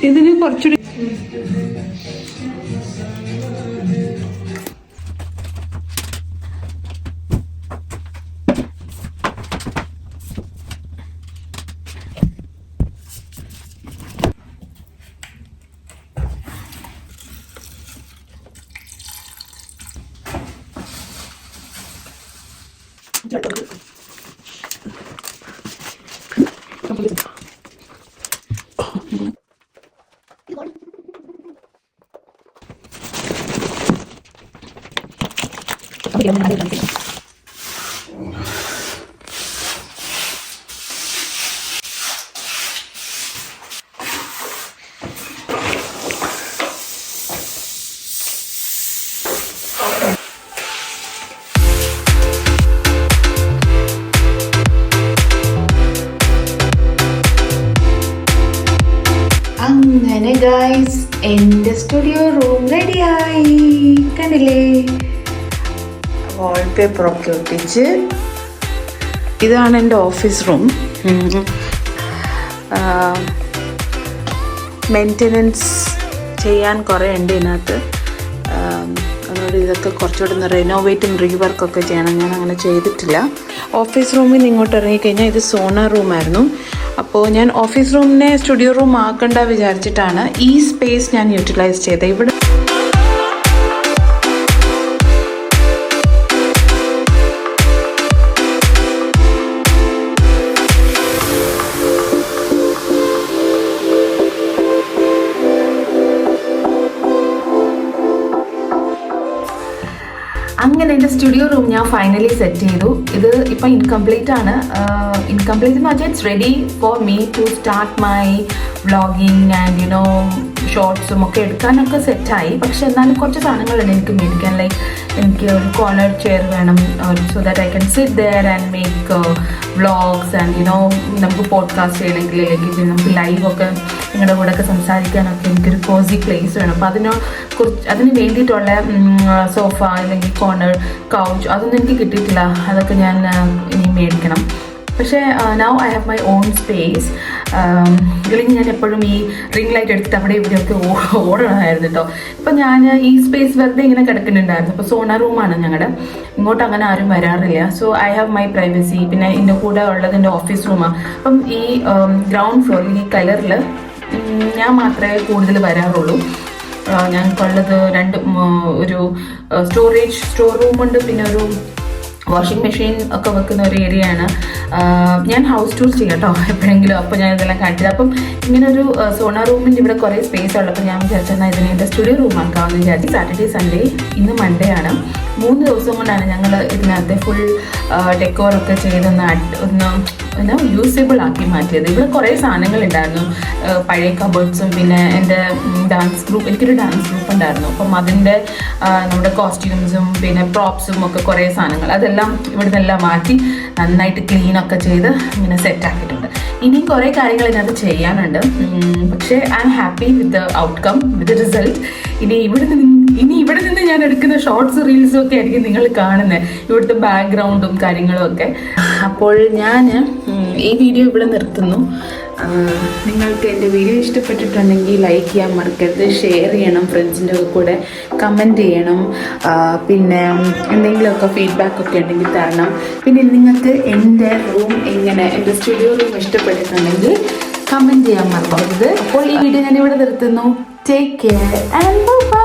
ഇതിന് കുറച്ചുകൂടി അങ്ങനെ ഗൈസ് എൻ്റെ സ്റ്റുഡിയോ റൂം റെഡിയായി. കണ്ടില്ലേ, വാൾപേപ്പറൊക്കെ ഒട്ടിച്ച്. ഇതാണ് എൻ്റെ ഓഫീസ് റൂം. മെയിൻ്റനൻസ് ചെയ്യാൻ കുറേ ഉണ്ട് ഇതിനകത്ത്. അതുകൊണ്ട് ഇതൊക്കെ കുറച്ചുകൂടി ഒന്ന് റെനോവേറ്റും റീവർക്കൊക്കെ ചെയ്യണം. ഞാൻ അങ്ങനെ ചെയ്തിട്ടില്ല. ഓഫീസ് റൂമിൽ നിന്ന് ഇങ്ങോട്ട് ഇറങ്ങിക്കഴിഞ്ഞാൽ ഇത് സോണ റൂമായിരുന്നു. അപ്പോൾ ഞാൻ ഓഫീസ് റൂമിനെ സ്റ്റുഡിയോ റൂം ആക്കണ്ട വിചാരിച്ചിട്ടാണ് ഈ സ്പേസ് ഞാൻ യൂട്ടിലൈസ് ചെയ്തത്. ഇവിടെ അങ്ങനെ എൻ്റെ സ്റ്റുഡിയോ റൂം ഞാൻ ഫൈനലി സെറ്റ് ചെയ്തു. ഇത് ഇപ്പം ഇൻകംപ്ലീറ്റ് ആണ്. ഇൻകംപ്ലീറ്റ് എന്ന് വെച്ചാൽ it's ready for me to start my vlogging and ഷോർട്സും ഒക്കെ എടുക്കാനൊക്കെ സെറ്റായി. പക്ഷെ എന്നാലും കുറച്ച് സാധനങ്ങളുണ്ട് എനിക്ക് മേടിക്കാൻ. ലൈക്ക് എനിക്ക് ഒരു കോർണർ ചെയർ വേണം, so that I can sit there and make vlogs and നമുക്ക് പോഡ്കാസ്റ്റ് ചെയ്യണമെങ്കിൽ അല്ലെങ്കിൽ നമുക്ക് ലൈവൊക്കെ നിങ്ങളുടെ കൂടെ ഒക്കെ സംസാരിക്കാനൊക്കെ എനിക്കൊരു കോസി പ്ലേസ് വേണം. അപ്പോൾ അതിന് വേണ്ടിയിട്ടുള്ള സോഫ അല്ലെങ്കിൽ കോർണർ കൗച്ച് അതൊന്നും എനിക്ക് കിട്ടിയിട്ടില്ല. അതൊക്കെ ഞാൻ ഇനി മേടിക്കണം. പക്ഷേ now I have my own space. അല്ലെങ്കിൽ ഞാൻ എപ്പോഴും ഈ റിംഗ് ലൈറ്റ് എടുത്തിട്ട് അവിടെ ഇവിടെയൊക്കെ ഓടണമായിരുന്നു കേട്ടോ. ഇപ്പം ഞാൻ ഈ സ്പേസ് വെറുതെ ഇങ്ങനെ കിടക്കുന്നുണ്ടായിരുന്നു. അപ്പോൾ സോണ റൂമാണ് ഞങ്ങളുടെ. ഇങ്ങോട്ട് അങ്ങനെ ആരും വരാറില്ല. So I have my privacy. പിന്നെ എൻ്റെ കൂടെ ഉള്ളത് എൻ്റെ ഓഫീസ് റൂമാണ്. അപ്പം ഈ ഗ്രൗണ്ട് ഫ്ലോറിൽ ഈ കളറിൽ ഞാൻ മാത്രമേ കൂടുതൽ വരാറുള്ളൂ. ഞങ്ങൾക്കുള്ളത് ഒരു സ്റ്റോർ റൂമുണ്ട്, പിന്നെ ഒരു വാഷിംഗ് മെഷീൻ ഒക്കെ വെക്കുന്ന ഒരു ഏരിയ ആണ്. ഞാൻ ഹൗസ് ടൂർ ചെയ്യാം കേട്ടോ എപ്പോഴെങ്കിലും. അപ്പോൾ ഞാൻ ഇതെല്ലാം കാണിച്ചത്. അപ്പം ഇങ്ങനെ ഒരു സോണ റൂമിൻ്റെ ഇവിടെ കുറേ സ്പേസ് ഉള്ളപ്പോൾ ഞാൻ വിചാരിച്ചാൽ ഇതിനെ എൻ്റെ സ്റ്റുഡിയോ റൂം ആക്കാമെന്ന് വിചാരിച്ചു. സാറ്റർഡേ സൺഡേ ഇന്ന് മൺഡേ ആണ്. 3 ദിവസം കൊണ്ടാണ് ഞങ്ങൾ ഇതിനകത്ത് ഫുൾ ഡെക്കോറൊക്കെ ഒന്ന് യൂസബിൾ ആക്കി മാറ്റിയത്. ഇവിടെ കുറേ സാധനങ്ങളുണ്ടായിരുന്നു, പഴയ കബേർഡ്സും പിന്നെ എൻ്റെ എനിക്കൊരു ഡാൻസ് ഗ്രൂപ്പ് ഉണ്ടായിരുന്നു. അപ്പം അതിൻ്റെ നമ്മുടെ കോസ്റ്റ്യൂംസും പിന്നെ പ്രോപ്സും ഒക്കെ കുറേ സാധനങ്ങൾ അതെല്ലാം ഇവിടെ നിന്നെല്ലാം മാറ്റി നന്നായിട്ട് ക്ലീനൊക്കെ ചെയ്ത് ഇങ്ങനെ സെറ്റാക്കിയിട്ടുണ്ട്. ഇനിയും കുറേ കാര്യങ്ങൾ ഇതിനകത്ത് ചെയ്യാനുണ്ട്. പക്ഷേ I am happy with the outcome, with the result. ഇനി ഇവിടെ നിന്ന് ഞാൻ എടുക്കുന്ന ഷോർട്സ് റീൽസും ഒക്കെ ആയിരിക്കും നിങ്ങൾ കാണുന്നത്, ഇവിടുത്തെ ബാക്ക്ഗ്രൗണ്ടും കാര്യങ്ങളും ഒക്കെ. അപ്പോൾ ഞാൻ ഈ വീഡിയോ ഇവിടെ നിർത്തുന്നു. നിങ്ങൾക്ക് എൻ്റെ വീഡിയോ ഇഷ്ടപ്പെട്ടിട്ടുണ്ടെങ്കിൽ ലൈക്ക് ചെയ്യാൻ മറക്കരുത്, ഷെയർ ചെയ്യണം, ഫ്രണ്ട്സിൻ്റെ കൂടെ കമൻറ്റ് ചെയ്യണം. പിന്നെ എന്തെങ്കിലുമൊക്കെ ഫീഡ്ബാക്കൊക്കെ ഉണ്ടെങ്കിൽ തരണം. പിന്നെ നിങ്ങൾക്ക് എൻ്റെ സ്റ്റുഡിയോ റൂം ഇഷ്ടപ്പെട്ടിട്ടുണ്ടെങ്കിൽ കമൻറ്റ് ചെയ്യാൻ മറക്കരുത്. അപ്പോൾ ഈ വീഡിയോ ഞാൻ ഇവിടെ നിർത്തുന്നു. Take care and by.